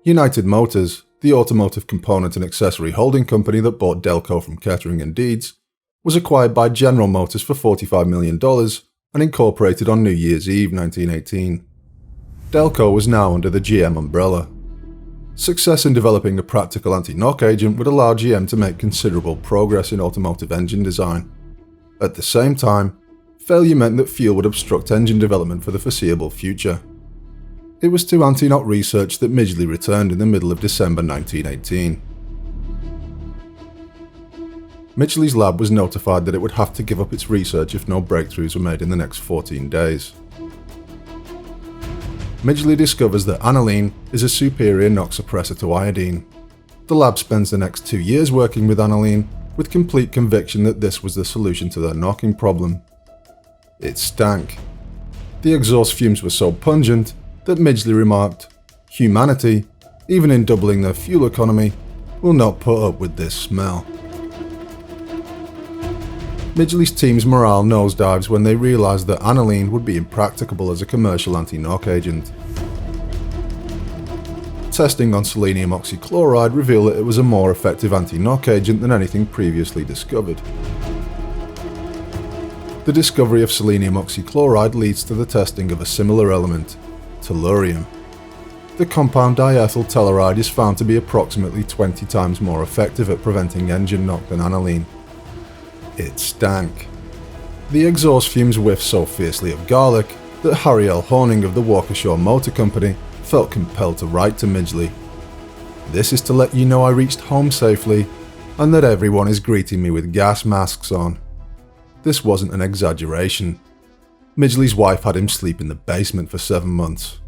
United Motors, the automotive component and accessory holding company that bought Delco from Kettering and Deeds, was acquired by General Motors for $45 million and incorporated on New Year's Eve 1918. Delco was now under the GM umbrella. Success in developing a practical anti-knock agent would allow GM to make considerable progress in automotive engine design. At the same time, failure meant that fuel would obstruct engine development for the foreseeable future. It was to anti-knock research that Midgley returned in the middle of December 1918. Midgley's lab was notified that it would have to give up its research if no breakthroughs were made in the next 14 days. Midgley discovers that aniline is a superior knock suppressor to iodine. The lab spends the next 2 years working with aniline, with complete conviction that this was the solution to their knocking problem. It stank. The exhaust fumes were so pungent that Midgley remarked, "Humanity, even in doubling their fuel economy, will not put up with this smell." Midgley's team's morale nosedives when they realised that aniline would be impracticable as a commercial anti-knock agent. Testing on selenium oxychloride revealed that it was a more effective anti-knock agent than anything previously discovered. The discovery of selenium oxychloride leads to the testing of a similar element, tellurium. The compound diethyl telluride is found to be approximately 20 times more effective at preventing engine knock than aniline. It stank. The exhaust fumes whiffed so fiercely of garlic that Harry L. Horning of the Waukesha Motor Company felt compelled to write to Midgley, "This is to let you know I reached home safely and that everyone is greeting me with gas masks on." This wasn't an exaggeration. Midgley's wife had him sleep in the basement for 7 months.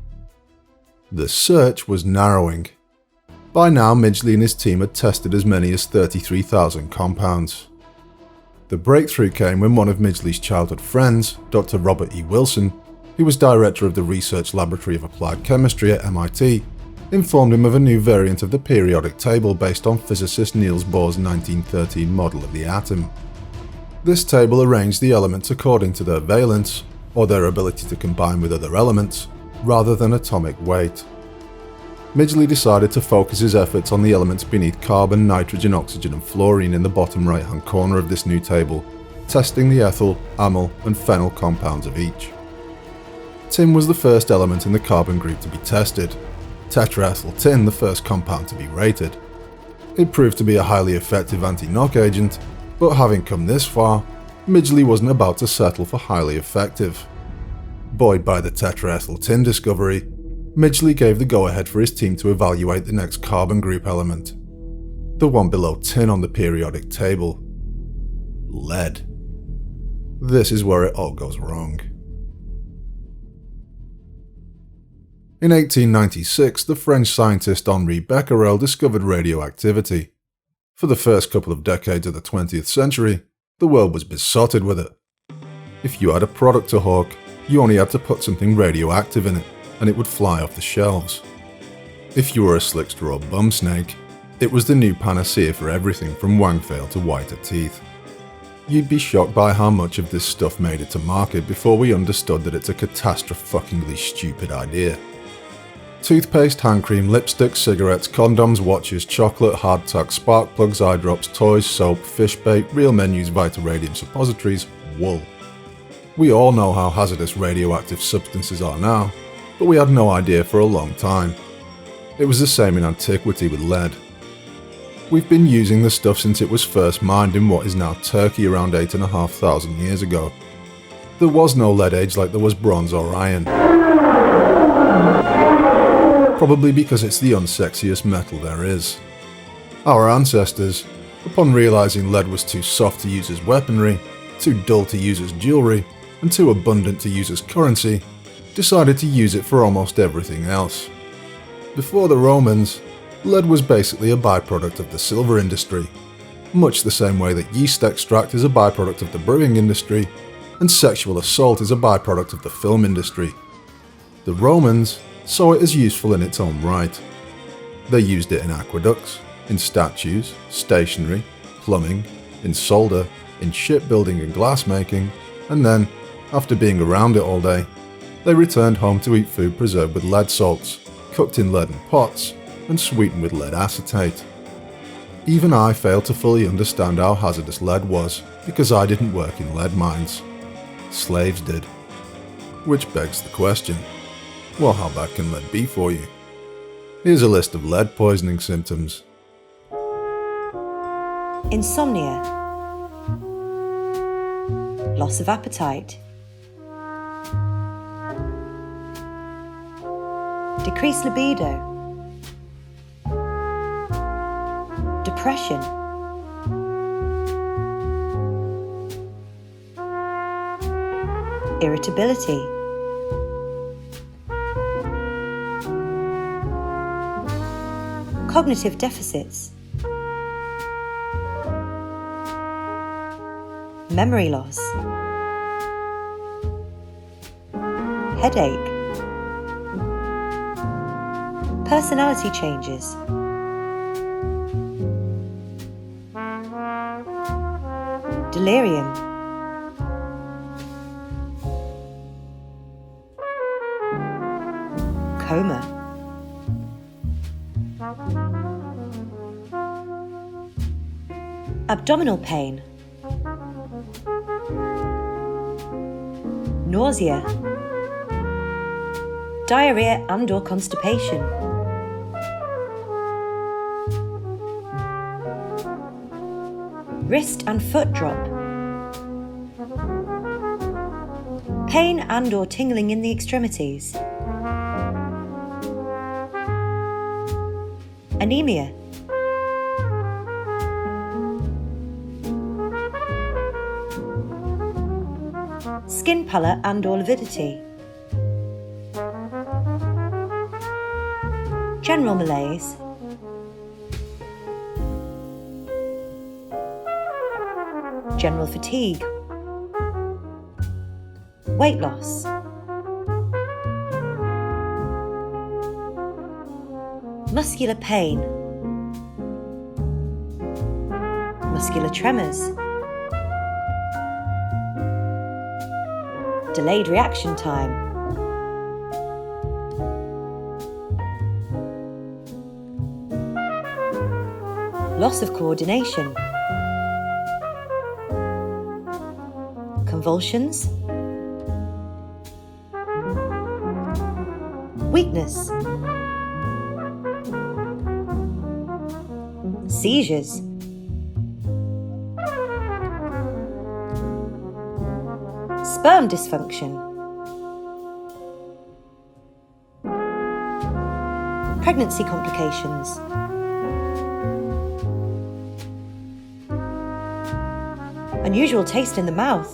The search was narrowing. By now, Midgley and his team had tested as many as 33,000 compounds. The breakthrough came when one of Midgley's childhood friends, Dr. Robert E. Wilson, who was director of the Research Laboratory of Applied Chemistry at MIT, informed him of a new variant of the periodic table based on physicist Niels Bohr's 1913 model of the atom. This table arranged the elements according to their valence, or their ability to combine with other elements, rather than atomic weight. Midgley decided to focus his efforts on the elements beneath carbon, nitrogen, oxygen and fluorine in the bottom right-hand corner of this new table, testing the ethyl, amyl and phenyl compounds of each. Tin was the first element in the carbon group to be tested, tetraethyl tin the first compound to be rated. It proved to be a highly effective anti-knock agent, but having come this far, Midgley wasn't about to settle for highly effective. Buoyed by the tetraethyl tin discovery, Midgley gave the go-ahead for his team to evaluate the next carbon group element, the one below tin on the periodic table: lead. This is where it all goes wrong. In 1896, the French scientist Henri Becquerel discovered radioactivity. For the first couple of decades of the 20th century, the world was besotted with it. If you had a product to hawk, you only had to put something radioactive in it, and it would fly off the shelves. If you were a slickster or bum snake, it was the new panacea for everything from wangfail to whiter teeth. You'd be shocked by how much of this stuff made it to market before we understood that it's a catastrophe-fuckingly stupid idea. Toothpaste, hand cream, lipstick, cigarettes, condoms, watches, chocolate, hardtack, spark plugs, eye drops, toys, soap, fish bait, real menus, Vitaradium suppositories, wool. We all know how hazardous radioactive substances are now, but we had no idea for a long time. It was the same in antiquity with lead. We've been using the stuff since it was first mined in what is now Turkey around 8,500 years ago. There was no lead age like there was bronze or iron. Probably because it's the unsexiest metal there is. Our ancestors, upon realizing lead was too soft to use as weaponry, too dull to use as jewelry, and too abundant to use as currency, decided to use it for almost everything else. Before the Romans, lead was basically a byproduct of the silver industry, much the same way that yeast extract is a byproduct of the brewing industry, and sexual assault is a byproduct of the film industry. The Romans saw it as useful in its own right. They used it in aqueducts, in statues, stationery, plumbing, in solder, in shipbuilding and glassmaking, and then, after being around it all day, they returned home to eat food preserved with lead salts, cooked in leaden pots, and sweetened with lead acetate. Even I failed to fully understand how hazardous lead was because I didn't work in lead mines. Slaves did. Which begs the question, well, how bad can lead be for you? Here's a list of lead poisoning symptoms. Insomnia, loss of appetite, decreased libido, depression, irritability, cognitive deficits, memory loss, headache, personality changes, delirium, coma, abdominal pain, nausea, diarrhea and/or constipation, wrist and foot drop, pain and/or tingling in the extremities, anemia, skin pallor and/or lividity, general malaise, general fatigue, weight loss, muscular pain, muscular tremors, delayed reaction time, loss of coordination, convulsions, weakness, seizures, sperm dysfunction, pregnancy complications, unusual taste in the mouth,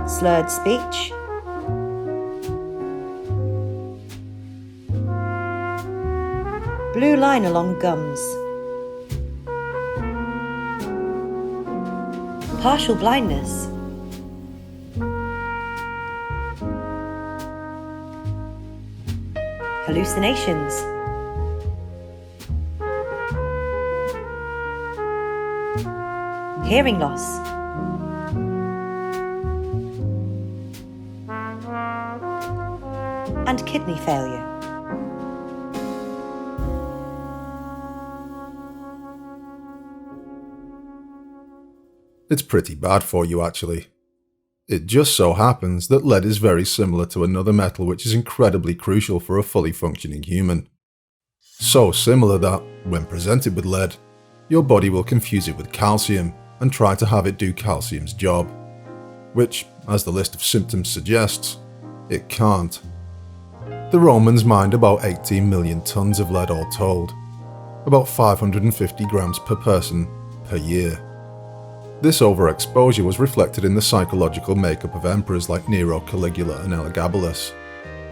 slurred speech, blue line along gums, partial blindness, hallucinations, hearing loss, and kidney failure. It's pretty bad for you, actually. It just so happens that lead is very similar to another metal which is incredibly crucial for a fully functioning human. So similar that, when presented with lead, your body will confuse it with calcium and try to have it do calcium's job. Which, as the list of symptoms suggests, it can't. The Romans mined about 18 million tons of lead all told, about 550 grams per person per year. This overexposure was reflected in the psychological makeup of emperors like Nero, Caligula and Elagabalus,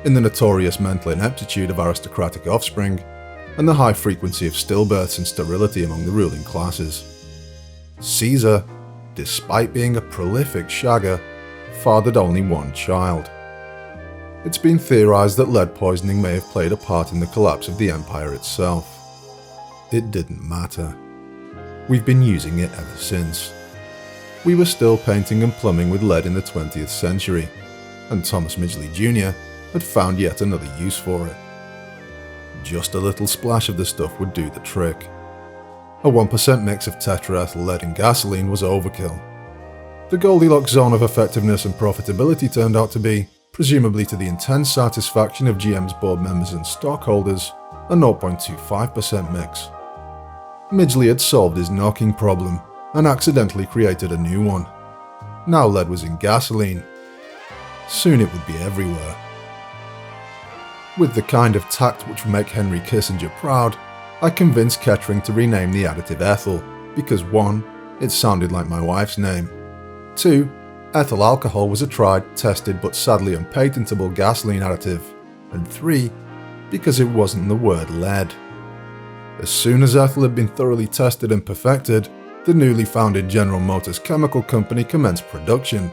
in the notorious mental ineptitude of aristocratic offspring, and the high frequency of stillbirths and sterility among the ruling classes. Caesar, despite being a prolific shagger, fathered only one child. It's been theorized that lead poisoning may have played a part in the collapse of the empire itself. It didn't matter. We've been using it ever since. We were still painting and plumbing with lead in the 20th century, and Thomas Midgley Jr. had found yet another use for it. Just a little splash of the stuff would do the trick. A 1% mix of tetraethyl lead in gasoline was overkill. The Goldilocks zone of effectiveness and profitability turned out to be, presumably to the intense satisfaction of GM's board members and stockholders, a 0.25% mix. Midgley had solved his knocking problem and accidentally created a new one. Now lead was in gasoline. Soon it would be everywhere. With the kind of tact which would make Henry Kissinger proud, I convinced Kettering to rename the additive ethyl because 1. It sounded like my wife's name. 2. Ethyl alcohol was a tried, tested but sadly unpatentable gasoline additive. And 3. Because it wasn't the word lead. As soon as ethyl had been thoroughly tested and perfected, the newly founded General Motors Chemical Company commenced production.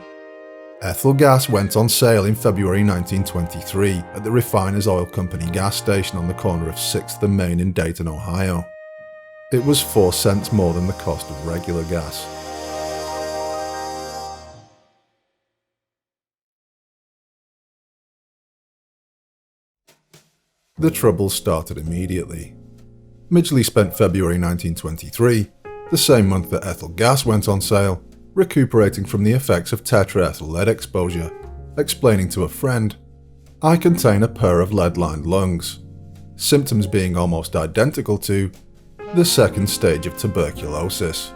Ethyl gas went on sale in February 1923 at the Refiners Oil Company gas station on the corner of 6th and Main in Dayton, Ohio. It was 4 cents more than the cost of regular gas. The trouble started immediately. Midgley spent February 1923, the same month that ethyl gas went on sale, recuperating from the effects of tetraethyl lead exposure, explaining to a friend, "I contain a pair of lead-lined lungs," symptoms being almost identical to the second stage of tuberculosis.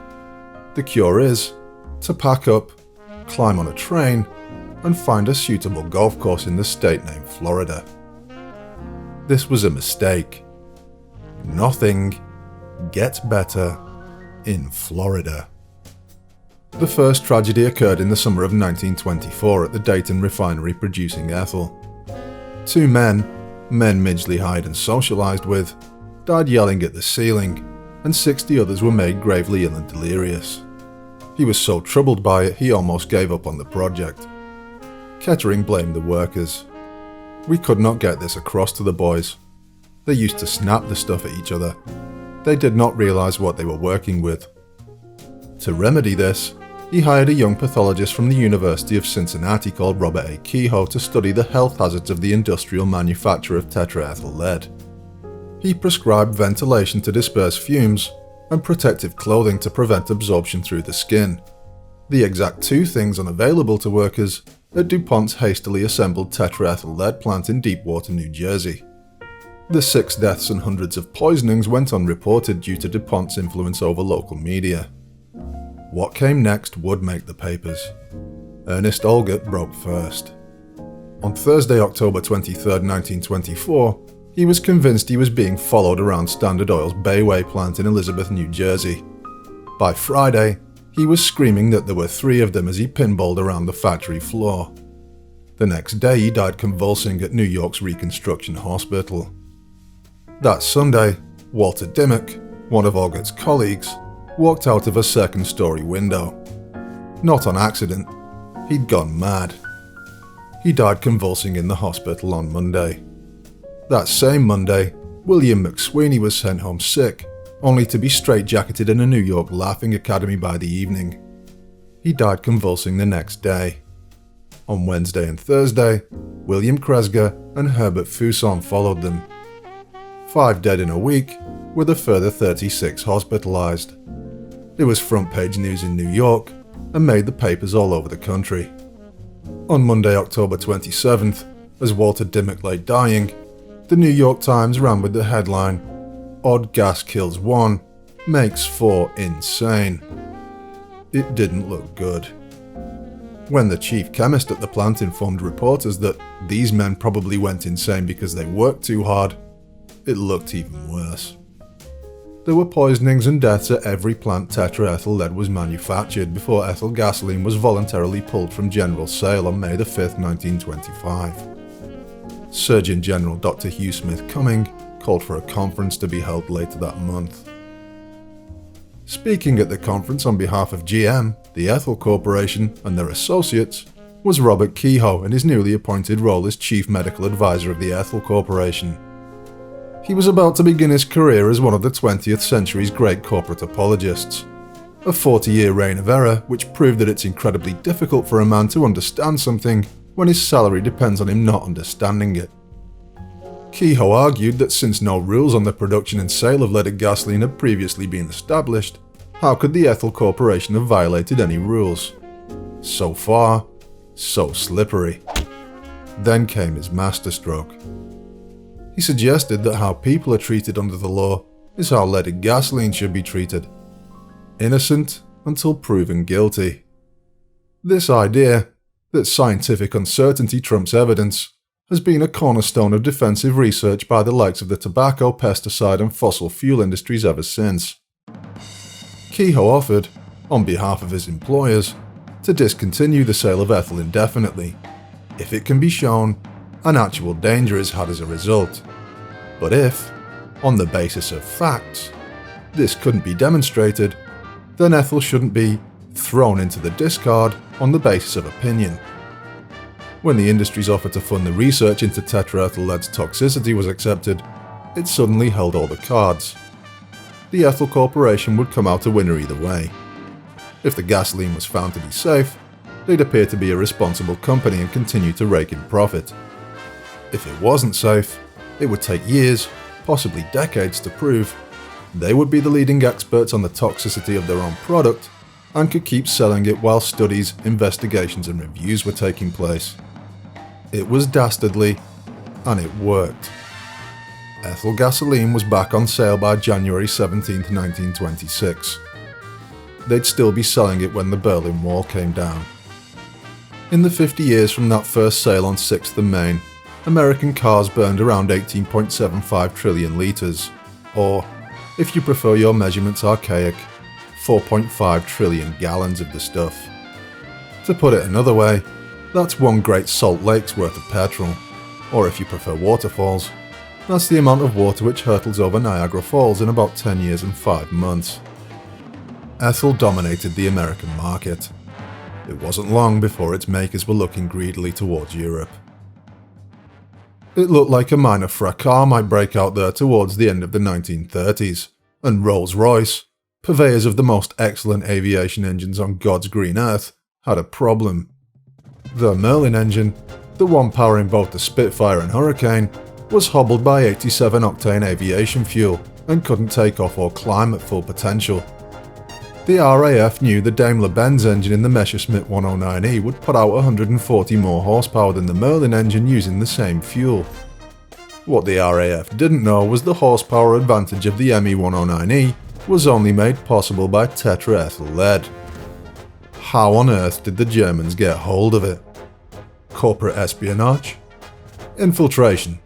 The cure is to pack up, climb on a train, and find a suitable golf course in the state named Florida. This was a mistake. Nothing gets better in Florida. The first tragedy occurred in the summer of 1924 at the Dayton refinery producing ethyl. 2 men Midgley hired and socialized with, died yelling at the ceiling, and 60 others were made gravely ill and delirious. He was so troubled by it he almost gave up on the project. Kettering blamed the workers. We could not get this across to the boys. They used to snap the stuff at each other. They did not realize what they were working with. To remedy this, he hired a young pathologist from the University of Cincinnati called Robert A. Kehoe to study the health hazards of the industrial manufacture of tetraethyl lead. He prescribed ventilation to disperse fumes and protective clothing to prevent absorption through the skin. The exact 2 things unavailable to workers at DuPont's hastily assembled tetraethyl lead plant in Deepwater, New Jersey. The 6 deaths and hundreds of poisonings went unreported due to DuPont's influence over local media. What came next would make the papers. Ernest Olgert broke first. On Thursday, October 23, 1924, he was convinced he was being followed around Standard Oil's Bayway plant in Elizabeth, New Jersey. By Friday, he was screaming that there were 3 of them as he pinballed around the factory floor. The next day, he died convulsing at New York's Reconstruction Hospital. That Sunday, Walter Dimmock, one of Olgert's colleagues, walked out of a second-story window. Not on accident, he'd gone mad. He died convulsing in the hospital on Monday. That same Monday, William McSweeney was sent home sick, only to be straitjacketed in a New York laughing academy by the evening. He died convulsing the next day. On Wednesday and Thursday, William Kresge and Herbert Fuson followed them. 5 dead in a week, with a further 36 hospitalized. It was front-page news in New York and made the papers all over the country. On Monday, October 27th, as Walter Dimmock lay dying, the New York Times ran with the headline, "Odd gas kills 1, makes 4 insane." It didn't look good. When the chief chemist at the plant informed reporters that these men probably went insane because they worked too hard, it looked even worse. There were poisonings and deaths at every plant tetraethyl lead was manufactured before ethyl gasoline was voluntarily pulled from general sale on May 5, 1925. Surgeon General Dr. Hugh Smith Cumming called for a conference to be held later that month. Speaking at the conference on behalf of GM, the Ethyl Corporation, and their associates, was Robert Kehoe in his newly appointed role as Chief Medical Advisor of the Ethyl Corporation. He was about to begin his career as one of the 20th century's great corporate apologists. A 40-year reign of error which proved that it's incredibly difficult for a man to understand something when his salary depends on him not understanding it. Kehoe argued that since no rules on the production and sale of leaded gasoline had previously been established, how could the Ethel Corporation have violated any rules? So far, so slippery. Then came his masterstroke. He suggested that how people are treated under the law is how leaded gasoline should be treated. Innocent until proven guilty. This idea, that scientific uncertainty trumps evidence, has been a cornerstone of defensive research by the likes of the tobacco, pesticide and fossil fuel industries ever since. Kehoe offered, on behalf of his employers, to discontinue the sale of ethyl indefinitely, if it can be shown an actual danger is had as a result. But if, on the basis of facts, this couldn't be demonstrated, then ethyl shouldn't be thrown into the discard on the basis of opinion. When the industry's offer to fund the research into tetraethyl lead's toxicity was accepted, it suddenly held all the cards. The Ethel Corporation would come out a winner either way. If the gasoline was found to be safe, they'd appear to be a responsible company and continue to rake in profit. If it wasn't safe, it would take years, possibly decades to prove. They would be the leading experts on the toxicity of their own product and could keep selling it while studies, investigations and reviews were taking place. It was dastardly, and it worked. Ethyl gasoline was back on sale by January 17, 1926. They'd still be selling it when the Berlin Wall came down. In the 50 years from that first sale on 6th and Main, American cars burned around 18.75 trillion litres, or, if you prefer your measurements archaic, 4.5 trillion gallons of the stuff. To put it another way, that's one Great Salt Lake's worth of petrol, or if you prefer waterfalls, that's the amount of water which hurtles over Niagara Falls in about 10 years and 5 months. Ethyl dominated the American market. It wasn't long before its makers were looking greedily towards Europe. It looked like a minor fracas might break out there towards the end of the 1930s, and Rolls-Royce, purveyors of the most excellent aviation engines on God's green earth, had a problem. The Merlin engine, the one powering both the Spitfire and Hurricane, was hobbled by 87-octane aviation fuel and couldn't take off or climb at full potential. The RAF knew the Daimler-Benz engine in the Messerschmitt 109E would put out 140 more horsepower than the Merlin engine using the same fuel. What the RAF didn't know was the horsepower advantage of the ME 109E was only made possible by tetraethyl lead. How on earth did the Germans get hold of it? Corporate espionage? Infiltration?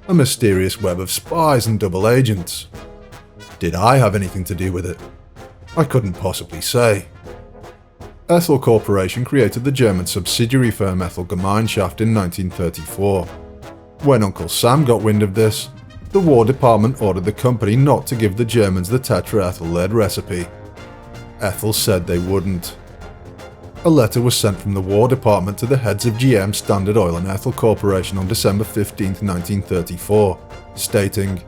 A mysterious web of spies and double agents? Did I have anything to do with it? I couldn't possibly say. Ethel Corporation created the German subsidiary firm Ethel Gemeinschaft in 1934. When Uncle Sam got wind of this, the War Department ordered the company not to give the Germans the tetraethyl lead recipe. Ethel said they wouldn't. A letter was sent from the War Department to the heads of GM Standard Oil and Ethel Corporation on December 15, 1934, stating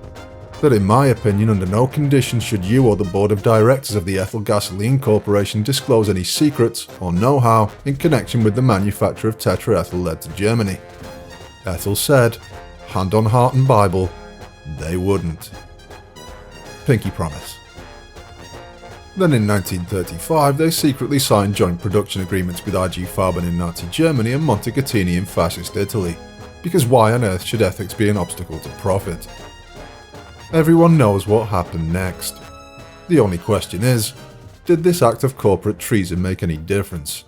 that in my opinion under no conditions should you or the board of directors of the Ethel Gasoline Corporation disclose any secrets or know-how in connection with the manufacture of tetraethyl lead to Germany. Ethel said, hand on heart and Bible, they wouldn't. Pinky promise. Then in 1935 they secretly signed joint production agreements with IG Farben in Nazi Germany and Montecatini in fascist Italy, because why on earth should ethics be an obstacle to profit? Everyone knows what happened next. The only question is, did this act of corporate treason make any difference?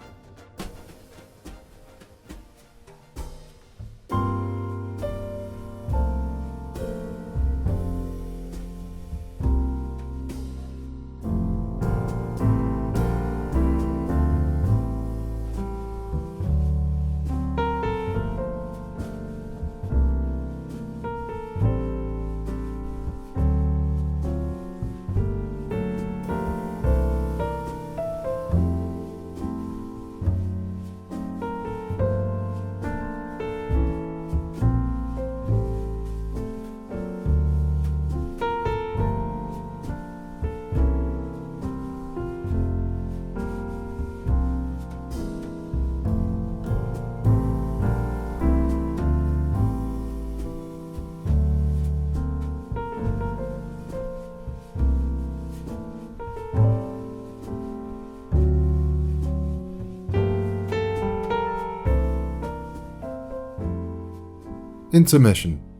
Intermission.